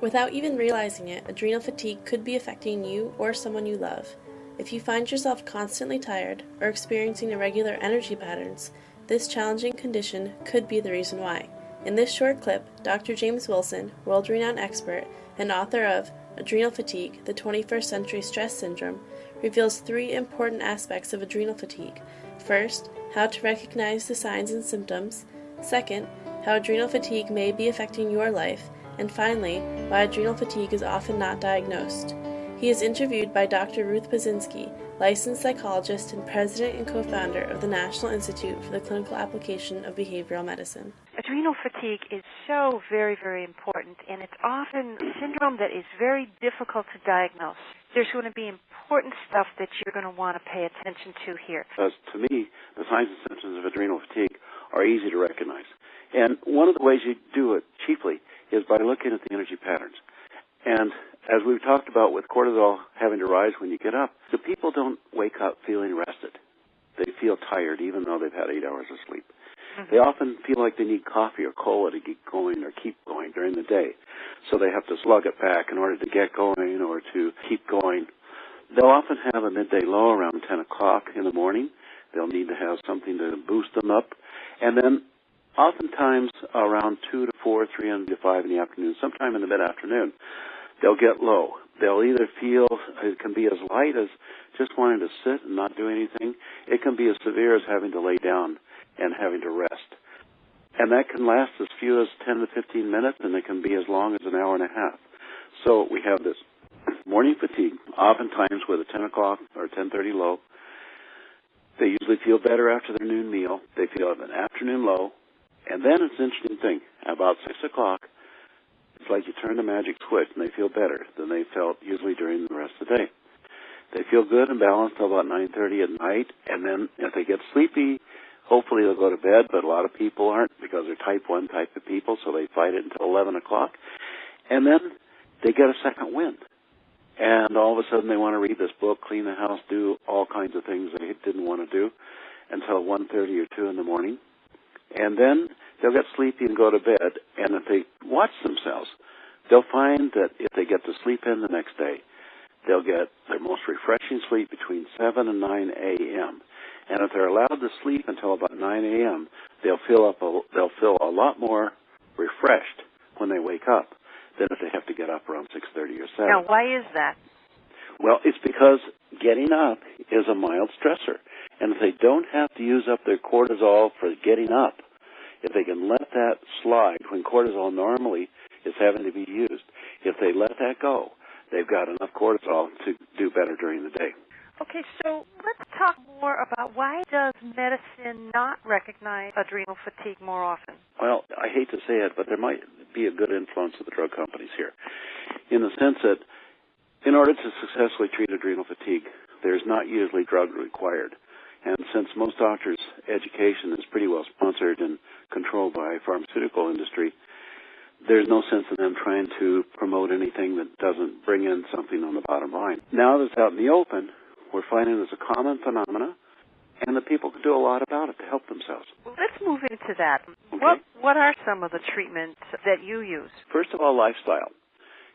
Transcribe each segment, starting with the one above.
Without even realizing it, adrenal fatigue could be affecting you or someone you love. If you find yourself constantly tired or experiencing irregular energy patterns, this challenging condition could be the reason why. In this short clip, Dr. James Wilson, world-renowned expert and author of Adrenal Fatigue, the 21st Century Stress Syndrome, reveals 3 important aspects of adrenal fatigue. First, how to recognize the signs and symptoms. Second, how adrenal fatigue may be affecting your life. And finally, why adrenal fatigue is often not diagnosed. He is interviewed by Dr. Ruth Basinski, licensed psychologist and president and co-founder of the National Institute for the Clinical Application of Behavioral Medicine. Adrenal fatigue is so very, very important, and it's often a syndrome that is very difficult to diagnose. There's going to be important stuff that you're going to want to pay attention to here. Because to me, the signs and symptoms of adrenal fatigue are easy to recognize. And one of the ways you do it cheaply is by looking at the energy patterns. And as we've talked about with cortisol having to rise when you get up, the people don't wake up feeling rested. They feel tired even though they've had 8 hours of sleep. They often feel like they need coffee or cola to get going or keep going during the day. So they have to slug it back in order to get going or to keep going. They'll often have a midday low around 10 o'clock in the morning. They'll need to have something to boost them up. And then oftentimes around 2 to 4, 3 to 5 in the afternoon, sometime in the mid-afternoon, they'll get low. They'll either feel, it can be as light as just wanting to sit and not do anything. It can be as severe as having to lay down and having to rest. And that can last as few as 10 to 15 minutes, and it can be as long as an hour and a half. So we have this morning fatigue, oftentimes with a 10 o'clock or 10:30 low. They usually feel better after their noon meal. They feel an afternoon low. And then it's an interesting thing. About 6 o'clock, it's like you turn the magic switch, and they feel better than they felt usually during the rest of the day. They feel good and balanced till about 9:30 at night, and then if they get sleepy, hopefully they'll go to bed, but a lot of people aren't because they're type 1 type of people, so they fight it until 11 o'clock. And then they get a second wind. And all of a sudden they want to read this book, clean the house, do all kinds of things they didn't want to do until 1:30 or 2 in the morning. And then they'll get sleepy and go to bed, and if they watch themselves, they'll find that if they get to sleep in the next day, they'll get their most refreshing sleep between 7 and 9 a.m. And if they're allowed to sleep until about 9 a.m., they'll feel a lot more refreshed when they wake up than if they have to get up around 6:30 or 7. Now, why is that? Well, it's because getting up is a mild stressor. And if they don't have to use up their cortisol for getting up, if they can let that slide when cortisol normally is having to be used, if they let that go, they've got enough cortisol to do better during the day. Okay, so let's talk more about why does medicine not recognize adrenal fatigue more often? Well, I hate to say it, but there might be a good influence of the drug companies here, in the sense that in order to successfully treat adrenal fatigue, there's not usually drug required. And since most doctors' education is pretty well sponsored and controlled by the pharmaceutical industry, there's no sense in them trying to promote anything that doesn't bring in something on the bottom line. Now that it's out in the open, we're finding it's a common phenomena, and that people can do a lot about it to help themselves. Let's move into that. Okay. What are some of the treatments that you use? First of all, lifestyle.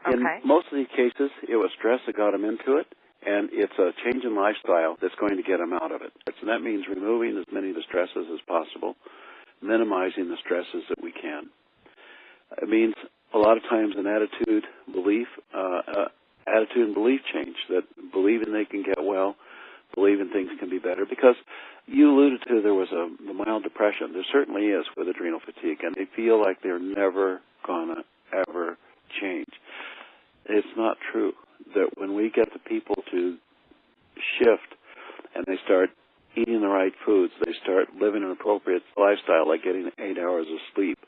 In Okay. most of these cases, it was stress that got them into it, and it's a change in lifestyle that's going to get them out of it. And that means removing as many of the stresses as possible, minimizing the stresses that we can. It means a lot of times an attitude and belief change, that believing they can get well, believing things can be better. Because you alluded to there was a mild depression. There certainly is with adrenal fatigue, and they feel like they're never going to ever change. It's not true. That when we get the people to shift and they start eating the right foods, they start living an appropriate lifestyle like getting 8 hours of sleep,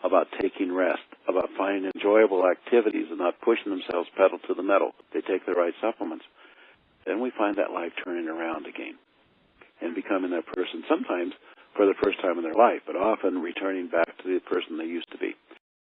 about taking rest, about finding enjoyable activities and not pushing themselves pedal to the metal, they take the right supplements, then we find that life turning around again and becoming that person, sometimes for the first time in their life, but often returning back to the person they used to be.